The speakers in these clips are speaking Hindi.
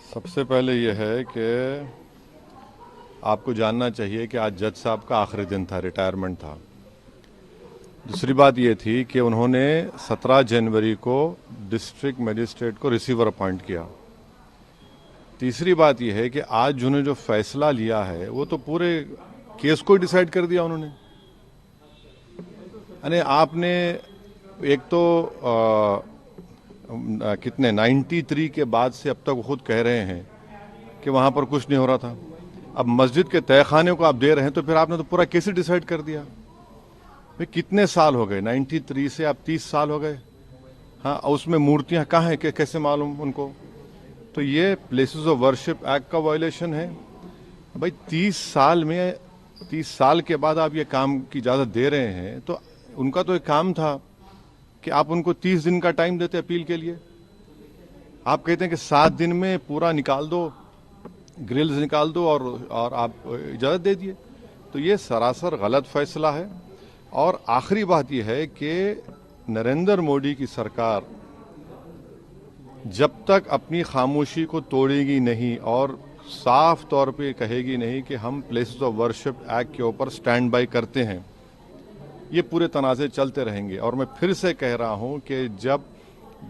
सबसे पहले ये है कि आपको जानना चाहिए कि आज जज साहब का आखिरी दिन था, रिटायरमेंट था। दूसरी बात ये थी कि उन्होंने 17 जनवरी को डिस्ट्रिक्ट मजिस्ट्रेट को रिसीवर अपॉइंट किया। तीसरी बात यह है कि आज जिन्होंने जो फैसला लिया है वो तो पूरे केस को डिसाइड कर दिया उन्होंने। यानी आपने एक तो कितने 93 के बाद से अब तक वो खुद कह रहे हैं कि वहाँ पर कुछ नहीं हो रहा था। अब मस्जिद के तहखाने को आप दे रहे हैं तो फिर आपने तो पूरा केस ही डिसाइड कर दिया। भाई कितने साल हो गए, 93 से आप 30 साल हो गए। हाँ, उसमें मूर्तियाँ कहाँ हैं, कैसे मालूम उनको? तो ये प्लेसेस ऑफ वर्शिप एक्ट का वायलेशन है। भाई 30 साल के बाद आप ये काम की इजाज़त दे रहे हैं, तो उनका तो एक काम था कि आप उनको 30 दिन का टाइम देते अपील के लिए। आप कहते हैं कि 7 दिन में पूरा निकाल दो, ग्रिल्स निकाल दो और आप इजाज़त दे दिए। तो ये सरासर गलत फैसला है। और आखिरी बात यह है कि नरेंद्र मोदी की सरकार जब तक अपनी खामोशी को तोड़ेगी नहीं और साफ तौर पे कहेगी नहीं कि हम प्लेसेस ऑफ वर्शिप एक्ट के ऊपर स्टैंड बाय करते हैं, ये पूरे तनाज़े चलते रहेंगे। और मैं फिर से कह रहा हूं कि जब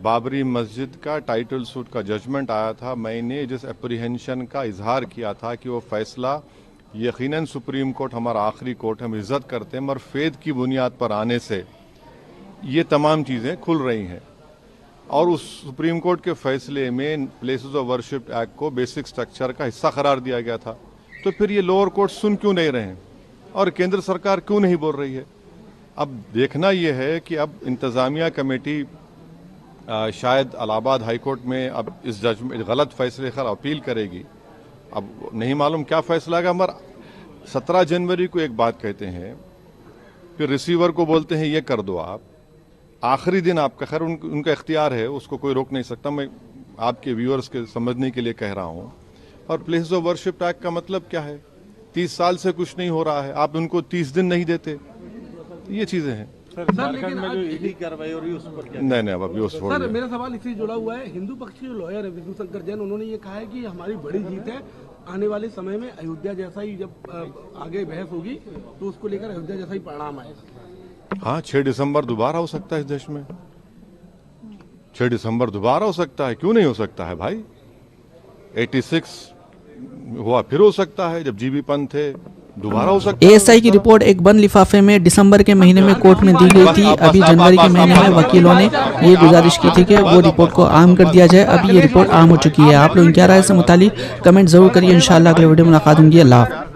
बाबरी मस्जिद का टाइटल सूट का जजमेंट आया था, मैंने जिस एप्रीहेंशन का इजहार किया था कि वो फैसला यकीनन सुप्रीम कोर्ट हमारा आखिरी कोर्ट, हम इज्जत करते हैं, मगर फेद की बुनियाद पर आने से ये तमाम चीज़ें खुल रही हैं। और उस सुप्रीम कोर्ट के फैसले में प्लेसेस ऑफ वर्शिप एक्ट को बेसिक स्ट्रक्चर का हिस्सा करार दिया गया था। तो फिर ये लोअर कोर्ट सुन क्यों नहीं रहे हैं और केंद्र सरकार क्यों नहीं बोल रही है? अब देखना यह है कि अब इंतज़ामिया कमेटी शायद इलाहाबाद हाई कोर्ट में अब इस जजमेंट गलत फैसले पर अपील करेगी। अब नहीं मालूम क्या फैसला आएगा। मगर 17 जनवरी को एक बात कहते हैं, फिर रिसीवर को बोलते हैं ये कर दो आप। आखिरी दिन आपका, खैर उनका इख्तियार है, उसको कोई रोक नहीं सकता। मैं आपके व्यूअर्स के समझने के लिए कह रहा हूँ। और प्लेसेस ऑफ वर्शिप एक्ट का मतलब क्या है? 30 साल से कुछ नहीं हो रहा है, आप उनको 30 दिन नहीं देते। ये चीजें हैं सर। लेकिन में जो ईडी कार्रवाई हो रही है उस पर क्या? नहीं अभी उस सर, मेरा सवाल इससे जुड़ा हुआ है। हिंदू पक्ष के लॉयर है विष्णु शंकर जैन, उन्होंने ये कहा है कि हमारी बड़ी जीत है। आने वाले समय में अयोध्या जैसा ही जब आगे बहस होगी तो उसको लेकर अयोध्या जैसा ही परिणाम आएगा। हाँ, 6 दिसंबर दोबारा हो सकता है इस देश में। 6 दिसंबर दोबारा हो सकता है, क्यों नहीं हो सकता है भाई? 86 हुआ, फिर हो सकता है, जब जीबी पंत थे दोबारा हो सकता है। एएसआई की रिपोर्ट एक बंद लिफाफे में दिसंबर के महीने में कोर्ट में दी गई थी। अभी जनवरी के महीने में वकीलों ने ये गुजारिश की थी कि वो रिपोर्ट को आम कर दिया जाए। अभी ये रिपोर्ट आम हो चुकी है। आप लोग क्या राय से मुतालिक कमेंट जरूर करिए। इंशाल्लाह अगले वीडियो में मुलाकात होंगी। अल्लाह।